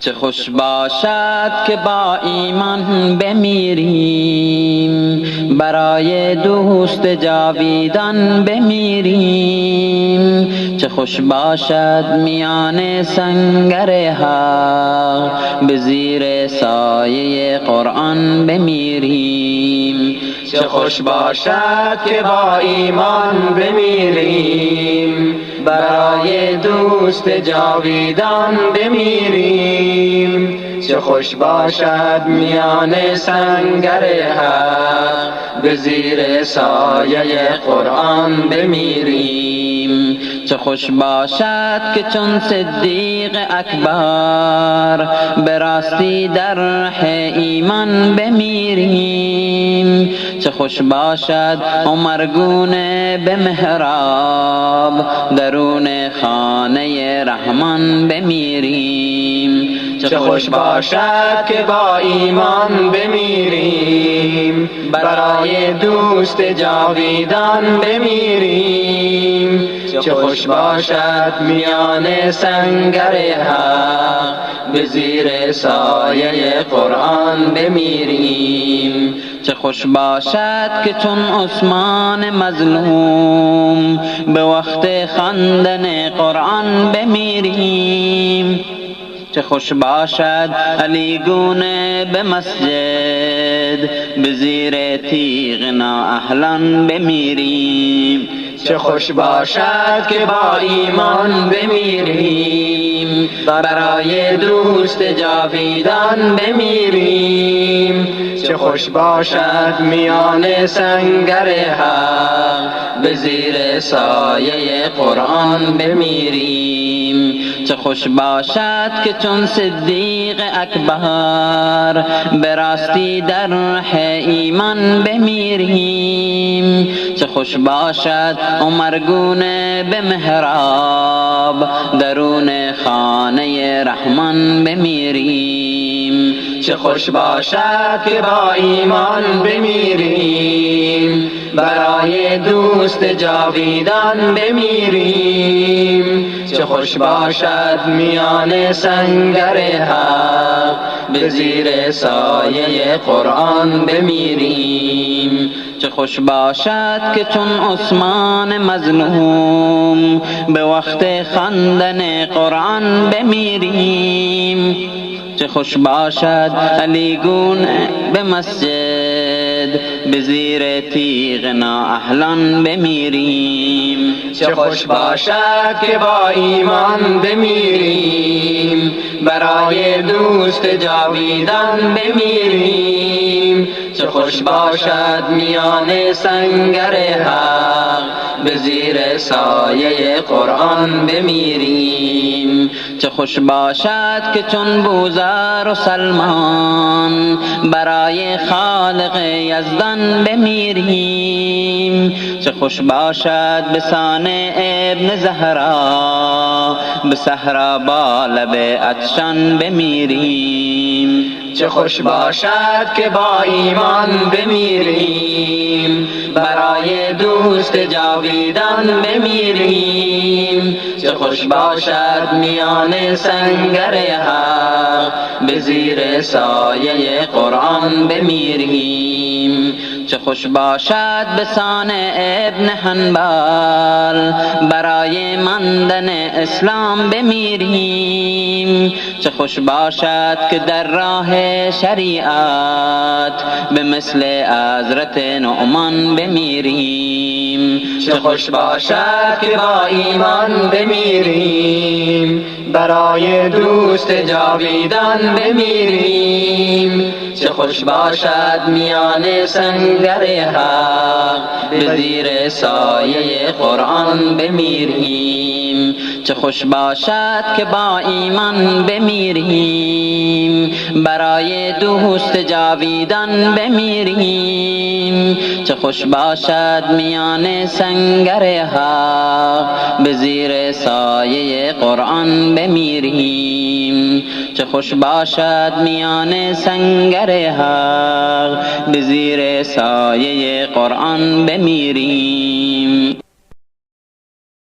چه خوش باشد که با ایمان بمیریم، برای دوست جاویدان بمیریم. چه خوش باشد میان سنگر حق، به زیر سایه قرآن بمیریم. چه خوش باشد که با ایمان بمیریم، برای دوست جاویدان بمیریم. چه خوش باشد میان سنگر حق، به زیر سایه قرآن بمیریم. چه خوش باشد که چون صدیق اکبر، به راستی در ره ایمان بمیریم. چه خوش باشد عمرگونه به محراب، درون خانه رحمان بمیریم. چه خوش باشد که با ایمان بمیریم، برای دوست جاویدان بمیریم. چه خوش باشد میان سنگر حق، به زیر سایه قرآن بمیریم. چه خوش باشد که چون عثمان مظلوم، به وقت خواندن قرآن بمیریم. چه خوش باشد علی گونه به مسجد، به زیر تیغ نااهلان بمیریم. چه خوش باشد که با ایمان بمیریم، برای دوست جاویدان بمیریم. چه خوش باشد میان سنگر حق، به زیر سایه قرآن بمیریم. چه خوش باشد که چون صدیق اکبر، به راستی در ره ایمان بمیریم. چه خوش باشد عمرگونه به محراب، درون خانه رحمان بمیریم. چه خوش باشد که با ایمان بمیریم، برای دوست جاویدان بمیریم. چه خوش باشد میان سنگر حق، به زیر سایه قرآن بمیریم. چه خوش باشد که چون عثمان مظلوم، به وقت خواندن قرآن بمیریم. چه خوش باشد علی گونه به مسجد، به زیر تیغ نااهلان بمیریم. چه خوش باشد که با ایمان بمیریم، برای دوست جاویدان بمیریم. چه خوش باشد میان سنگر حق، به زیر سایه قرآن بمیریم. چه خوش باشد که چون بوذر و سلمان، برای خالق یزدان بمیریم. چه خوش باشد به سان ابن زهرا، به صحرا با لب عطشان بمیریم. چه خوش باشد که با ایمان بمیریم، برای دوست جاویدان بمیریم. چه خوش باشد میان سنگر حق، به زیر سایه قرآن بمیریم. چه خوش باشد به سان ابن حنبل، برای ماندن اسلام بمیریم. چه خوش باشد که در راه شریعت، به مثل حضرت نعمان بمیریم. چه خوش باشد که با ایمان بمیریم، برای دوست جاویدان بمیریم. چه خوش باشد میان سنگر حق، به زیر سایه قرآن بمیریم. چه خوش باشد که با ایمان بمیریم، برای دوست جاویدان بمیریم. چه خوش باشد میان سنگر حق، به زیر سایه قرآن بمیریم. چه خوش باشد میان سنگر حق، به زیر سایه قرآن بمیریم.